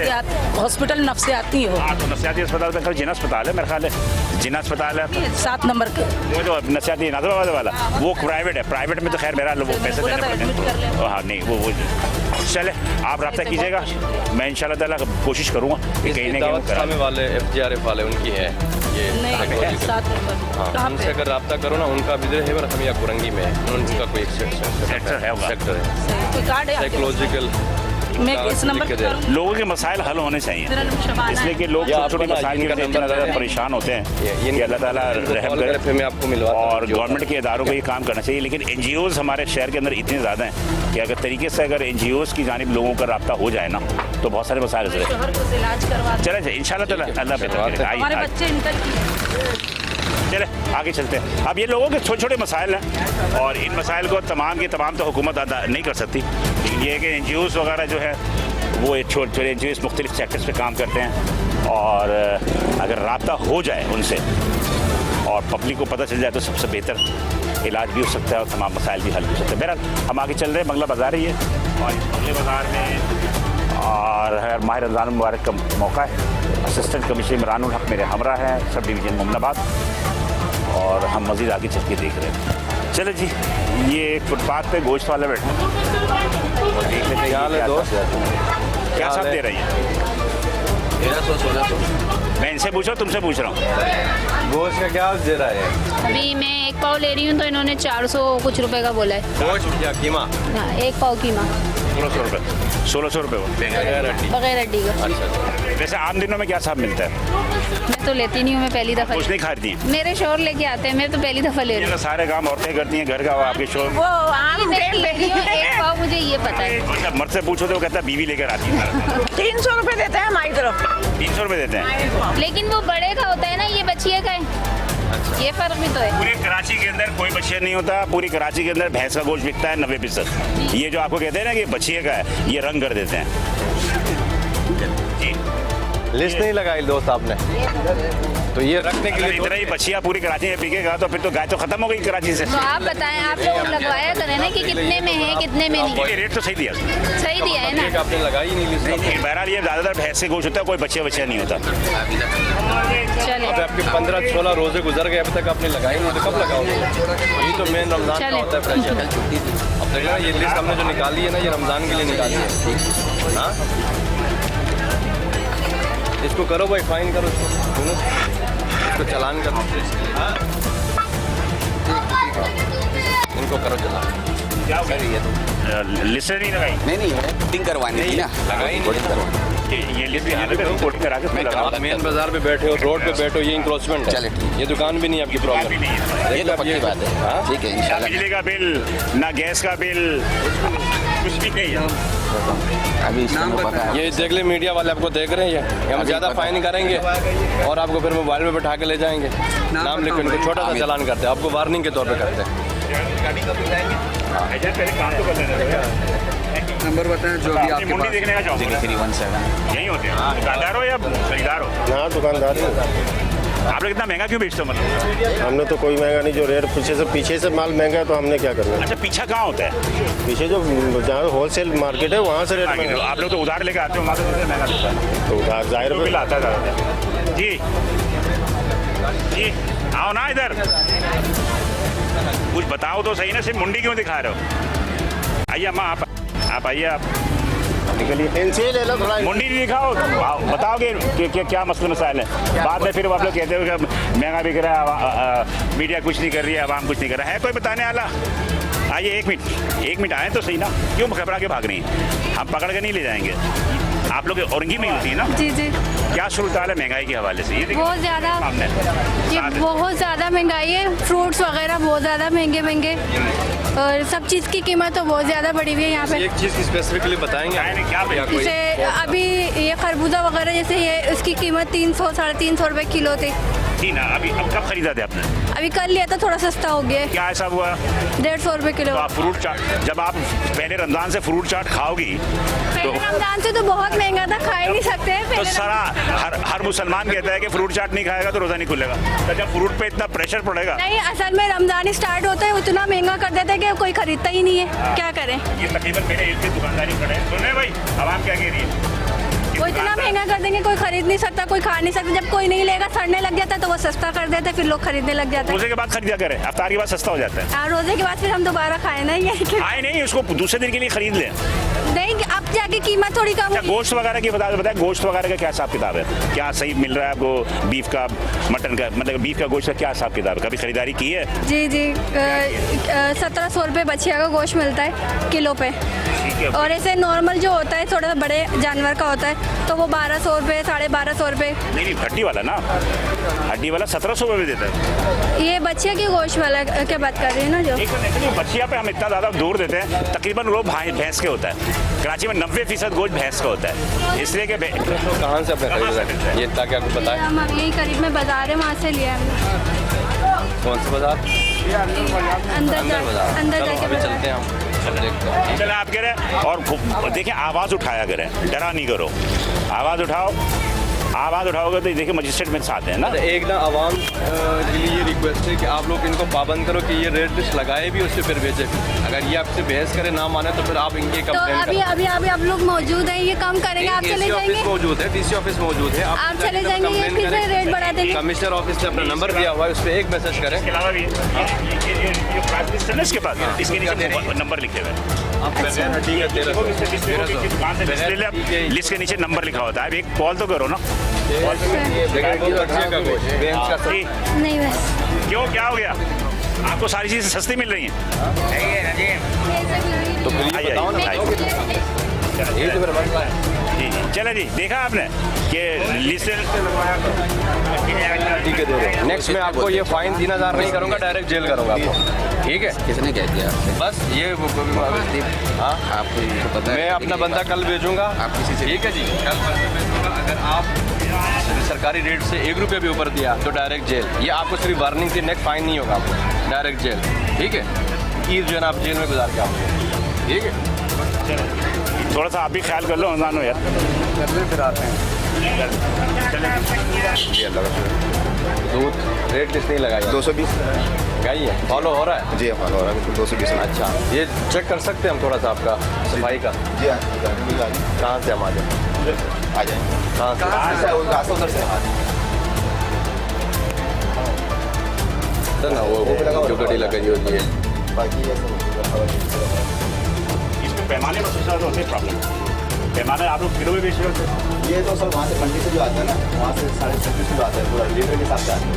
हॉस्पिटल नफ्सियाती हो। हाँ तो नफ्सियाती अस्पताल में जिना अस्पताल है, मेरे ख्याल है जिना अस्पताल है 7 नंबर के, वो जो नफ्सियाती नाज़िमाबाद वाला वो प्राइवेट है। प्राइवेट में तो खैर मेरा वो पैसे देने पड़ते हैं। हाँ नहीं वो चले, आप रब्ता कीजिएगा, मैं इंशाल्लाह ताला कोशिश करूँगा कि कहीं ना कहीं वाले FGRF वाले उनकी है ये। नहीं 7 नंबर। हाँ उनसे अगर रब्ता करो ना, उनका विजय है रकम या कुरंगी में है, उनका कोई एक सेक्टर है, सेक्टर है, कोई कार्ड है? साइकोलॉजिकल मैं इस नंबर पे करूँ। लोगों के मसाइल हल होने चाहिए, इसलिए कि लोग छोटे छोटे मसाइल की वजह से इतना ज़्यादा परेशान होते हैं कि अल्लाह ताला रहम करे। मैं आपको मिलवा और गवर्नमेंट के इदारों को ये काम करना चाहिए, लेकिन NGOs हमारे शहर के अंदर इतने ज़्यादा हैं कि अगर तरीके से अगर NGOs की जानिब लोगों का रब्ता हो जाए ना तो बहुत सारे मसाइल हो शोहर को इलाज करवा चले इंशाल्लाह ताला अल्लाह बेहतर करेगा। हमारे बच्चे इंटर चले आगे चलते हैं। अब ये लोगों के छोटे छोटे मसाइल हैं और इन मसाइल को तमाम की तमाम तो हुकूमत अदा नहीं कर सकती, लेकिन ये है कि NGOs वगैरह जो है वो छोटे छोटे NGOs मुख्तलिफ सेक्टर्स पे काम करते हैं और अगर रब्ता हो जाए उनसे और पब्लिक को पता चल जाए तो सबसे बेहतर इलाज भी हो सकता है और तमाम मसाइल भी हल हो सकते हैं। बहरहाल हम आगे चल रहे हैं, बंगला बाज़ार ही है और इस बंगले बाज़ार में और माह रमज़ान मुबारक का मौका है। असिस्टेंट कमिश्नर इमरानुल हक मेरे हमरा हैं, सब डिवीज़न मोमनाबाद, और हम मज़ीद आगे चल के देख रहे हैं। चलो जी, ये फुटपाथ पे गोश्त वाले बैठे और देख लेते हैं क्या साथ दे रही है। 1300-1600 मैं इनसे पूछा तुमसे पूछ रहा हूँ। गोश्त का क्या दे रहा है? अभी मैं 1 पाव ले रही हूँ तो इन्होंने 400 कुछ रुपए का बोला है। गोश्त या कीमा? हाँ, 1 पाव कीमा 1600 रुपये बगैर हड्डी का। वैसे आम दिनों में क्या साहब मिलता है? मैं तो लेती नहीं हूँ, मैं पहली दफ़ा। कुछ नहीं खरीदती हैं? मेरे शोर लेके आते हैं, मैं तो पहली दफ़ा ले रही ये हूँ। तो सारे काम औरतें करती हैं घर का, आपके शोर वो आम मैं ले रही हूँ 1 पाव, मुझे ये पता है। अच्छा, मर्द से पूछो तो वो कहता है बीवी लेकर आती है। 300 रुपए देते हैं हमारी तरफ। 300 रुपये देते हैं। लेकिन वो बड़े का होता है ना, ये बचिए का है। ये फर्क भी तो है। पूरे कराची के अंदर कोई बछिया नहीं होता, पूरी कराची के अंदर भैंस का गोश्त बिकता है 90%। ये जो आपको कहते हैं ना कि बछिए का है, ये रंग कर देते हैं जी। लिस्ट नहीं लगाई दोस्त आपने, तो ये रखने के अगर लिए इतना ही बछिया पूरी कराची में बिकेगा तो फिर तो गाय तो खत्म हो गई कराची से। तो आप बताएं, आप लोग लगवाया करें ना कि कितने में है कितने में नहीं। ये रेट तो सही दिया सही दिया है ना। आपने लगाई नहीं लिस्ट। बहरहाल ये ज़्यादातर भैंस से गोश्त होता है, कोई बछिया नहीं होता। चले अब आपके 15-16 रोजे गुजर गए, अभी तक आपने लगाई नहीं, तो कब लगाओगे? यही तो मेन रमजान का होता है प्रेशर। अब देखना ये लिस्ट हमने जो निकाली है ना, ये रमजान के लिए निकाली है। हाँ, इसको करो भाई, फाइन करो इसको चालान करो, इनको करो चालान। क्या हो गया? लिस्ट नहीं लगाई? नहीं है करवानी थी ना, लगाई नहीं। ये लिस्ट रिपोर्टिंग करा के आप मेन बाजार पे बैठे हो, रोड पे बैठो, ये इंक्रोचमेंट है। ये दुकान भी नहीं आपकी प्रॉब्लम। ये तो पक्की बात है। ठीक है इंशाल्लाह। बिजली का बिल ना, गैस का बिल, कुछ भी नहीं है। अभी ये देख ले, मीडिया वाले आपको देख रहे हैं, हम ज़्यादा फाइन करेंगे और आपको फिर मोबाइल में बैठा के ले जाएंगे, नाम लिख के उनको छोटा सा चालान करते हैं, आपको वार्निंग के तौर पे करते हैं। नंबर बताएं जो भी आपके मुंडी देखने का चाहूँगा। 0317 यही होते हैं दुकानदार हो या खरीदार हो? हाँ दुकानदार आप लोग इतना महंगा क्यों बेचते हो? मतलब हमने तो कोई महंगा नहीं, जो रेट पीछे से माल महंगा है तो हमने क्या करना है। अच्छा, पीछा कहाँ होता है? पीछे जो जहाँ होलसेल मार्केट है वहाँ से रेट आगे तो आप लोग तो उधार लेकर आते हो, वहाँ से महंगा मिलता है। तो उधार जाहिर तो बिल आता है ज़्यादा। जी जी, आओ ना इधर, कुछ बताओ तो सही ना, सिर्फ मुंडी क्यों दिखा रहे हो? आइए अम्मा, आप आइए, आप निकलिए। इनसे ले लो थोड़ा। मुंडी नहीं दिखाओ, बताओगे कि क्या मसले मसाइल है। बाद में फिर आप लोग कहते हो कि महंगा बिक रहा है, मीडिया कुछ नहीं कर रही है, आवाम कुछ नहीं कर रहा है। कोई बताने वाला? आइए, 1 मिनट आए तो सही ना, क्यों घबरा के भाग रही हैं? हम पकड़ के नहीं ले जाएंगे। आप लोग औरंगी में होती है ना? जी जी। क्या सूरत हाल है महंगाई के हवाले से? ये बहुत ज़्यादा, ये साथ- बहुत ज़्यादा महंगाई है। फ्रूट्स वगैरह बहुत ज़्यादा महंगे और सब चीज़ की कीमत तो बहुत ज़्यादा बढ़ी हुई है यहाँ पे। एक चीज़ की स्पेसिफिकली बताएंगे क्या कोई? जैसे अभी ये खरबूजा वगैरह, जैसे ये उसकी कीमत 300-350 रुपए किलो थी। जी ना, अभी अब कब खरीदा थे आपने? अभी कल लिया था, थोड़ा सस्ता हो गया है, क्या ऐसा हुआ? 150 रुपए किलो। तो आप फ्रूट चाट, जब आप पहले रमजान से फ्रूट चाट खाओगी तो पहले रमजान से तो बहुत महंगा था, खा ही नहीं सकते हैं तो पहले सारा हर मुसलमान कहता है कि फ्रूट चाट नहीं खाएगा तो रोज़ा नहीं खुलेगा। तो जब फ्रूट पे इतना प्रेशर पड़ेगा, नहीं, असल में रमजान स्टार्ट होता है उतना महंगा कर देते हैं कि कोई खरीदता ही नहीं है। क्या करें? ये तकरीबन मेरे इर्द गिर्द दुकानदारी खड़े हैं। सुने भाई, अब आप क्या कह रही है? वो इतना महंगा कर देंगे, कोई खरीद नहीं सकता, कोई खा नहीं सकता। जब कोई नहीं लेगा, सड़ने लग जाता है, तो वो सस्ता कर देते हैं, फिर लोग खरीदने लग जाते हैं। रोजे के बाद खरीदा करें, अफ्तार के बाद सस्ता हो जाता है। रोजे के बाद फिर हम दोबारा खाए ना, ये आए नहीं, उसको दूसरे दिन के लिए खरीद लें। नहीं, अब जाके कीमत थोड़ी कम। अच्छा, गोश्त वगैरह की बताएं, गोश्त वगैरह का क्या हिसाब किताब है? क्या सही मिल रहा है आपको? बीफ का, मटन का, मतलब बीफ का गोश्त का क्या हिसाब किताब है? कभी खरीदारी की है? जी जी, 1700 रुपये बछिया का गोश्त मिलता है किलो पे। ठीक है। और ऐसे नॉर्मल जो होता है थोड़ा सा बड़े जानवर का होता है तो वो 1200 रुपये 1250 रुपये। नहीं हड्डी वाला ना, हड्डी वाला 1700 रुपये में देता है। ये बच्चे की गोश्त वाला क्या बात कर रही है ना जो एक एक्चुअली बच्चिया पे हम इतना ज़्यादा दूर देते हैं, तकरीबन लोग भैंस के होता है। कराची में 90% गोश्त भैंस का होता है, इसलिए कि तो कहाँ से आपने खरीदा है? ये ताकि आपको बताएं। हम अब यही करीब में बाजार है वहाँ से लिया हमने। कौन सा बाजार? अंदर चलो, जाके अभी चलते हैं हम, चल देखते हैं। चले आप कह रहे हैं और देखिए आवाज़ उठाया करें, डरा नहीं करो, आवाज़ उठाओ। आवाज़ उठाओगे तो देखिए मजिस्ट्रेट में आते हैं ना। एक ना आवाम के लिए ये रिक्वेस्ट है कि आप लोग इनको पाबंद करो कि ये रेट लिस्ट लगाए भी उससे फिर बेचे। अगर ये आपसे बहस करे ना माने तो फिर आप इनके तो कंप्लेंट अभी अभी अभी आप लोग मौजूद हैं, ये कम करेंगे, आप चले ऑफिस जाएंगे, मौजूद है, डीसी ऑफिस मौजूद है, आप चले जाएंगे, ये फिर से रेट बढ़ा देंगे। कमिश्नर ऑफिस से अपना नंबर दिया हुआ है, उस पर एक मैसेज करें। इसके अलावा भी ये प्राइस लिस्ट है ना इसके पास, इसके नीचे नंबर लिखे हुए हैं। आप बगैर हड्डी का 1300 दुकान से लिस्ट ले ले आप, लिस्ट के नीचे नंबर लिखा होता है। अब एक कॉल तो करो ना। नहीं बस क्यों, क्या हो गया? आपको सारी चीज़ें सस्ती मिल रही हैं। तो फिर ये बताओ ना भाई। ये तो मेरा मसला है। जी जी चले जी, देखा आपने कि लिस्ट ठीक है। नेक्स्ट मैं आपको ये फाइन 3000 नहीं करूँगा, डायरेक्ट जेल करूँगा आपको, ठीक है? किसने कह दिया? बस ये हाँ आपको पता है? मैं अपना बंदा कल भेजूंगा, आप किसी से? ठीक है जी, कल बंदा भेजूंगा। अगर आप सरकारी रेट से 1 रुपये भी ऊपर दिया तो डायरेक्ट जेल। ये आपको सिर्फ वार्निंग थी, नेक्स्ट फाइन नहीं होगा आपको, डायरेक्ट जेल, ठीक है? ईद जो है ना आप जेल में गुजार के आओगे, ठीक है? थोड़ा सा आप भी ख्याल कर लो अनजानो यार। फिर आते हैं दूध रेट लिस्ट नहीं लगाई? 220 लगाई है, फॉलो हो रहा है? जी फॉलो हो रहा है बिल्कुल 220। अच्छा, ये चेक कर सकते हैं हम थोड़ा सा आपका सफाई का? जी कहाँ से हम आ जाए? आ जाए कहाँ से? उधर से सर ना वो जो गड्डी लगाई होती है। बाकी इसमें पैमाने में सबसे ज़्यादा होते हैं प्रॉब्लम। पैमाने आप लोग किलो में बेच रहे होते हैं। ये तो सब वहाँ से मंडी से जो आता है ना, वहाँ से 36 जो आता है पूरा लीटर के हिसाब से आता है।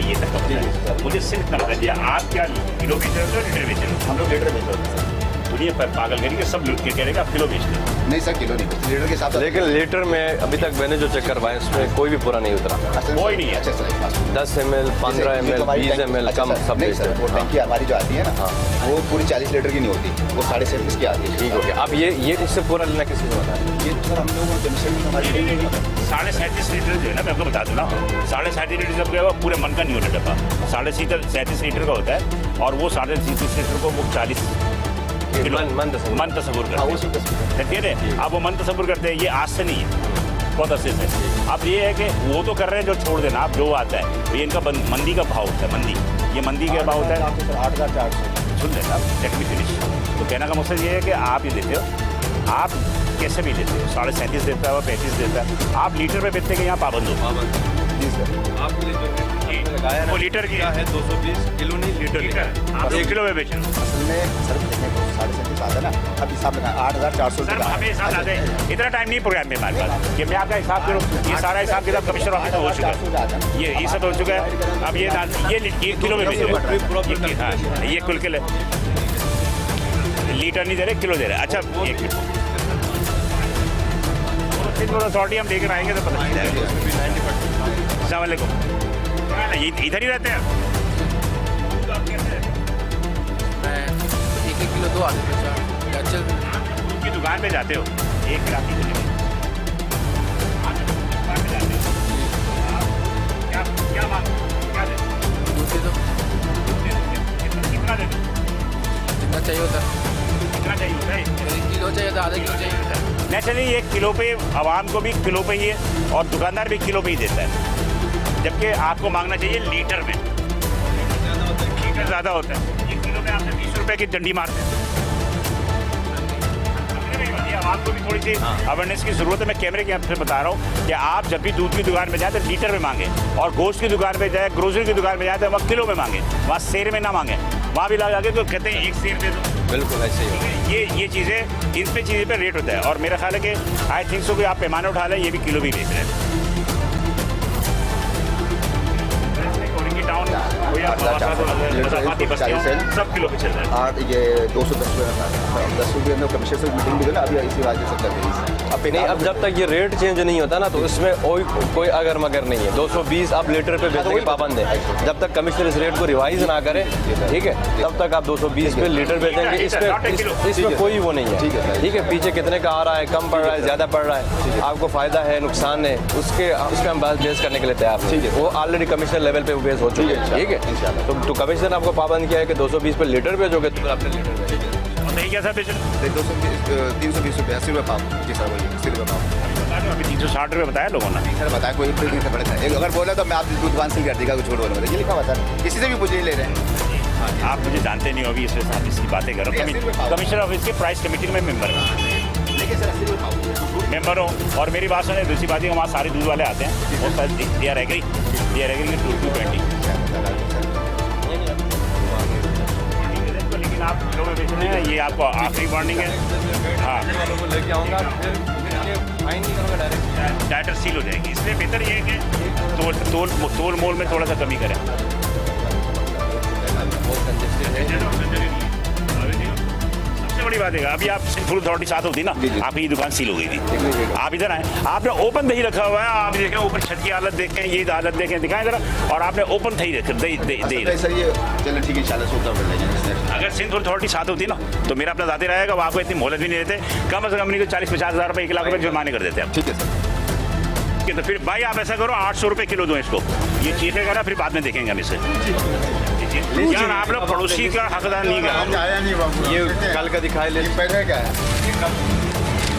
ये तक मुझे सिर्फ इतना बता दिया, आप क्या किलो बेच रहे हो लीटर बेच रहे हो? हम लोग लीटर बेच रहे हैं। दुनिया पर पागल करेंगे, सब लोग कह रहे आप किलो बेच रहे हो। नहीं सर किलो नहीं, लीटर के हिसाब से। लेकिन लीटर में अभी तक मैंने जो चेक करवाए उसमें कोई भी पूरा नहीं उतरा। कोई नहीं है। अच्छा सर 10 ml 15 ml 20 ml कम सब नहीं बेचते सर, हैं। वो टंकी हमारी जो आती है ना, वो पूरी 40 लीटर की नहीं होती, वो 37.5 की आती है। ठीक हो गया। अब ये इससे पूरा लेना किसी को होता है? ये सर हम लोगों को हमारी 37.5 लीटर जो है ना, मैं आपको बता दूँ ना, 37.5 लीटर जब गया पूरे मन का नहीं होता डब्बा। 37.5 लीटर का होता है और वो 37.5 लीटर को वो 40 किलो मन तस्वुर करते हैं। अब वो मन तस्वुर करते हैं, ये आज से नहीं है, बहुत अच्छे से। अब ये है कि वो तो कर रहे हैं जो छोड़ देना, आप जो आता है ये इनका मंदी का भाव होता है। मंदी, ये मंदी का भाव होता है 8,400। सुन लेना, लेट मी फिनिश। तो कहने का मकसद ये है कि आप ही देते हो, आप कैसे भी लेते हो, 37.5 देता है और 35 देता है। आप लीटर में बेचते हैं कि यहाँ पाबंद हो? जी सर, आप लगाया वो लीटर की है 220 किलो नहीं लीटर आप 1 किलो में बेच रहे हो। असल में सर देखने को 37.5 आता है ना, अब हिसाब लगा 8,400 सर हमें हिसाब आते हैं, इतना टाइम नहीं प्रोग्राम में हमारे पास कि मैं आपका हिसाब करूँ। ये सारा हिसाब किताब कमिश्नर ऑफिस में हो चुका है, ये सब हो चुका है। अब ये 1 किलो में बेच रहे हैं। हाँ, ये कुल किलो लीटर नहीं दे रहे, किलो दे रहे। अच्छा 1 किलो थोड़ा अथॉरिटी हम लेकर आएंगे तो पता चल जाएगा। अस्सलाम वालेकुम, इधर ही रहते हैं? मैं 1 किलो 2 आलू की दुकान पे जाते हो, एक ग्राम की क्या मांगो, क्या दे दो कितना दे दो? जितना चाहिए होता कितना चाहिए होता है? 1 किलो चाहिए था, आधा किलो चाहिए होता। नेचुरली 1 किलो पे आवाम को भी किलो पे ही है और दुकानदार भी किलो पे ही देता है, जबकि आपको मांगना चाहिए लीटर में। लीटर ज़्यादा होता है। 1 किलो में आपने 20 रुपए की डंडी मारते हैं। आवाम को भी थोड़ी सी अवेयरनेस की ज़रूरत है। मैं कैमरे के यहाँ से बता रहा हूँ कि आप जब भी दूध की दुकान में जाए तो लीटर में मांगे, और गोश्त की दुकान में जाए, ग्रोसरी की दुकान में जाए तो वहाँ किलो में मांगे, वहाँ सेर में ना मांगे। वहाँ भी लगा के तो कहते हैं 1 सेर दे दो। बिल्कुल ऐसे ही ये चीज़ें, इन पे चीज़ें पे रेट होता है। और मेरा ख्याल है कि आई थिंक सो कि आप पैमाने उठा लें, ये भी किलो भी बेच रहे हैं। टाउन सब किलो पे चल रहा है। और ये 210 रुपये 10 रुपये में कमीशन से मीटिंग भी ना अभी इसी वजह से चल रही है। अब नहीं, अब जब तक ये रेट चेंज नहीं होता ना तो इसमें कोई अगर मगर नहीं है। 220 आप लीटर पे बेचने के पाबंद है। जब तक कमिश्नर इस रेट को रिवाइज ना करे, ठीक है, तब तक आप 220 पे लीटर बेचेंगे। इसमें कोई वो नहीं है, ठीक है। पीछे कितने का आ रहा है, कम पड़ रहा है, ज़्यादा पड़ रहा है, आपको फ़ायदा है, नुकसान है, उसके हम बेस करने के लिए तैयार हैं। वो ऑलरेडी कमिश्नर लेवल पे बेस हो चुकी है, ठीक है। तो कमिश्नर आपको पाबंद किया है कि 220 पे लीटर बेचोगे तो आपने लीटर बेचोगे। नहीं क्या सर बेच 320 रुपये 80 रुपये पाव। जी सर, वही 80 रुपये पाव। अभी 360 रुपये बताया लोगों ने। सर बताया कोई नहीं से पड़ता है। अगर बोला तो मैं आप दुकान से कर देगा, कुछ छोड़ बोला ये लिखा हुआ सर, किसी से भी पूछ नहीं ले रहे हैं। आप मुझे जानते नहीं हो अभी, इस वजह से आप इसकी बातें करो। कमिश्नर ऑफिस के प्राइस कमेटी में मेंबर हूँ, लेकिन सर 80 रुपये पाव मेंबर हूँ। और मेरी बात सुने, दूसरी बात है वहाँ सारे दूध वाले आते हैं, वो सर दे आर एग्री कि 220। लेकिन आप किलो में बेच रहे हैं, ये आपको आखिरी वार्निंग है। हाँ, लेके आऊँगा फिर फाइन नहीं करूँगा डायरेक्ट, डायरेक्टर सील हो जाएगी। इसलिए बेहतर ये है कि तोल मोल में थोड़ा सा कमी करें। सबसे बड़ी बात है अभी आप फूड अथॉरिटी साथ होती ना, आपकी दुकान सील हो गई थी। आप इधर आए, आपने ओपन दही रखा हुआ है, आप देखें ऊपर छत की हालत देखें, ये हालत देखें, दिखाएं जरा। और आपने ओपन दही रख दे सर ये चलो ठीक है, इंशाल्लाह सूखा मिल जाएगा। अगर सिंध फूड अथॉरिटी साथ होती ना तो मेरा अपना जाते रहेगा, वो आपको इतनी मोहलत भी नहीं देते। कम से कम नहीं तो 40-50 हज़ार रुपये 1 लाख रुपये जुर्माने कर देते हैं। ठीक है सर। तो फिर भाई आप ऐसा करो 800 रुपये किलो दो इसको, ये चीखेगा ना फिर बाद में देखेंगे हम इसे। यार आप लोग पड़ोसी का हकदार नहीं कर। आया नहीं बाबू, ये कल का दिखाई ले। पहले क्या है,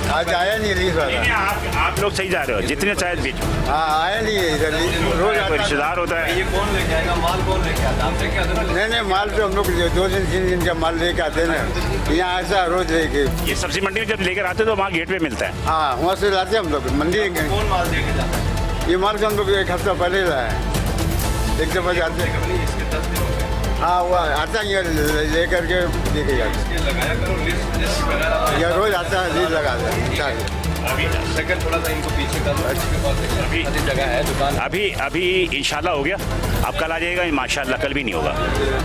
आज आया नहीं रीस वाला। आप लोग सही जा रहे हो, जितने चाहे बेचो। हाँ आया नहीं है इधर, रोज आता है। रिश्तेदार होता है। ये कौन लेके आएगा, माल कौन लेके आता है? आप लेके आते हैं? नहीं माल तो हम लोग 2 दिन 3 दिन का माल लेके आते हैं ना, यहाँ ऐसा रोज लेके। ये सब्जी मंडी में जब लेकर आते तो वहाँ गेट पे मिलता है। हाँ वहाँ से लाते हैं हम लोग मंडी। कौन माल लेके जाता है? ये माल का हम लोग 1 हफ्ता पहले लाए, एक दफा जाते हैं। हाँ वो आता है, ले करके देखे जाते लगाया करो लिस्ट वगैरह। या रोज आता है, लीड लगाता है। सेकंड थोड़ा सा इनको पीछे कर लो, अभी जगह है दुकान। अभी इंशाल्लाह हो गया, अब कल आ जाएगा माशाल्लाह, कल भी नहीं होगा,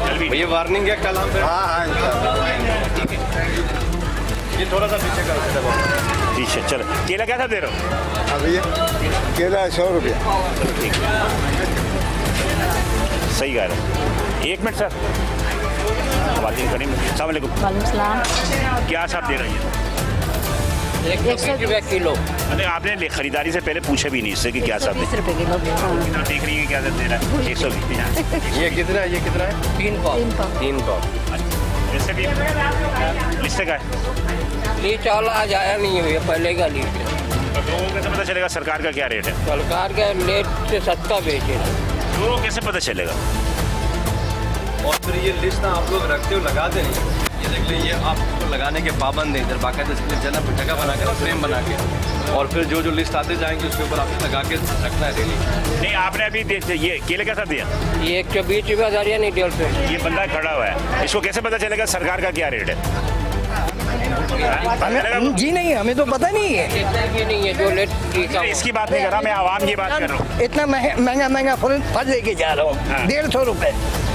कल भी। ये वार्निंग है कल हम। हाँ ये थोड़ा सा पीछे कर। जी सर, चलो। केला कैसा दे रहे हो? अभी केला 100 रुपये। सही कह रहे हैं। 1 मिनट सर, वालेकुम करीम, अस्सलाम वालेकुम। क्या साहब दे रही है? 120 रुपये किलो। अरे आपने खरीदारी से पहले पूछा भी नहीं इससे कि क्या साहब 120 रुपये किलो। देख रही है क्या दे रहा है? 120। ये कितना है? 3 पाव। 3 पाव। इससे भी इससे का है? ये चावल आज आया नहीं है, पहले का लीट है। तो लोगों को कैसे पता चलेगा सरकार का क्या रेट है? सरकार का लेट से सस्ता बेचे। लोगों को कैसे पता चलेगा? और फिर ये लिस्ट ना आप लोग रखते हो, लगाते नहीं। ये देख लीजिए, ये आपको लगाने के पाबंद है। इधर बाकायदा इसके लिए जगह बना के ना, फ्रेम बना के, और फिर जो लिस्ट आते जाएंगे उसके ऊपर आपको लगा के रखना है डेली। नहीं आपने अभी ये केले कैसा दिया? ये 120 रुपये दरिया नहीं 150। ये बंदा खड़ा हुआ है, इसको कैसे पता चलेगा सरकार का क्या रेट है? जी नहीं, हमें तो पता नहीं है। ये नहीं है जो लेट इसकी बात नहीं कर रहा मैं, आवाम की बात कर रहा हूँ। इतना महंगा फल लेके जा रहा हूँ, 150 रुपये।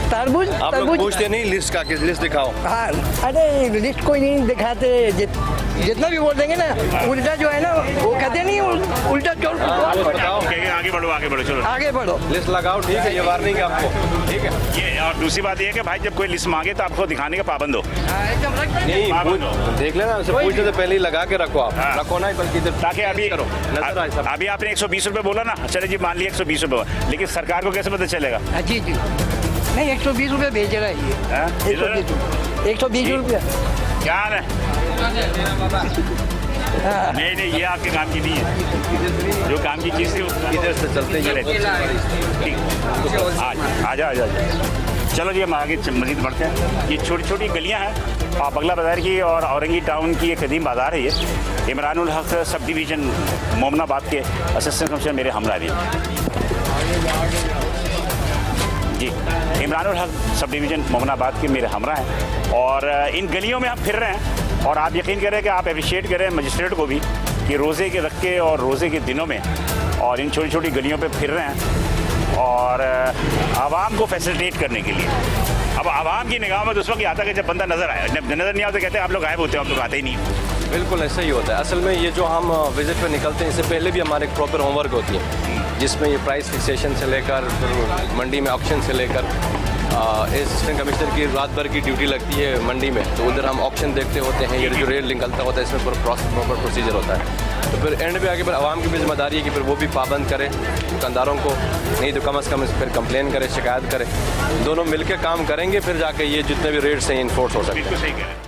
तरबूज आप लोग पूछते नहीं लिस्ट का, किस लिस्ट दिखाओ? हाँ, अरे लिस्ट कोई नहीं दिखाते। जितना भी बोल देंगे ना, उल्टा जो है ना वो कहते नहीं, उल्टा जोड़। बताओ, आगे बढ़ो चलो, आगे बढ़ो, लिस्ट लगाओ। ठीक है, ये वार्निंग है आपको, ठीक है। ये और दूसरी बात ये है कि भाई जब कोई लिस्ट मांगे तो आपको दिखाने का पाबंद हो। नहीं देख लेना, उसे पूछने से पहले ही लगा के रखो। आप रखो ना, बल्कि ताकि अभी करो नजर आए सब। अभी आपने 120 रुपये बोला ना, चले जी मान लिया 120 रुपये, लेकिन सरकार को कैसे पता चलेगा? जी नहीं, 120 रुपये भेज रहा है ये। 120 रुपये क्या है? नहीं ये आपके काम की नहीं है, जो काम की चीज़ थी इधर से चलते आ जा। चलो जी हम आगे मजीद बढ़ते हैं। ये छोटी छोटी गलियां हैं बंगला बाज़ार की और औरंगी टाउन की, एक कदीम बाज़ार है ये। इमरानुल हक सब डिवीज़न मोमनाबाद के असिस्टेंट कमिश्नर मेरे हमरा भी जी, इमरानुल हक सब डिवीज़न मोमनाबाद के मेरे हमरा हैं। और इन गलियों में हम फिर रहे हैं, और आप यकीन करें कि आप अप्रिशिएट करें मजिस्ट्रेट को भी कि रोज़े के रख के और रोज़े के दिनों में और इन छोटी छोटी गलियों पे फिर रहे हैं। और आवाम को फैसिलिटेट करने के लिए। अब आवाम की निगाह में तो उस वक्त आता है कि जब बंदा नज़र आए, जब नज़र नहीं आता कहते हैं आप लोग गायब होते हो, आप लोग आते ही नहीं। बिल्कुल ऐसा ही होता है। असल में ये जो हम विज़िट पे निकलते हैं, इससे पहले भी हमारे एक प्रॉपर होमवर्क होती है, जिसमें ये प्राइस फिक्सेशन से लेकर फिर मंडी में ऑक्शन से लेकर असिस्टेंट कमिश्नर की रात भर की ड्यूटी लगती है मंडी में, तो उधर हम ऑक्शन देखते होते हैं, ये जो रेट निकलता होता है इसमें प्रॉपर प्रोसीजर होता है। तो फिर एंड पे आके फिर आवाम की भी जिम्मेदारी है कि फिर वो भी पाबंद करें दुकानदारों को, नहीं तो कम से कम फिर कंप्लेन करें, शिकायत करें, दोनों मिलकर काम करेंगे, फिर जाके ये जितने भी रेट्स हैं इन्फोर्स हो सकते हैं। बिल्कुल सही कह रहे हैं।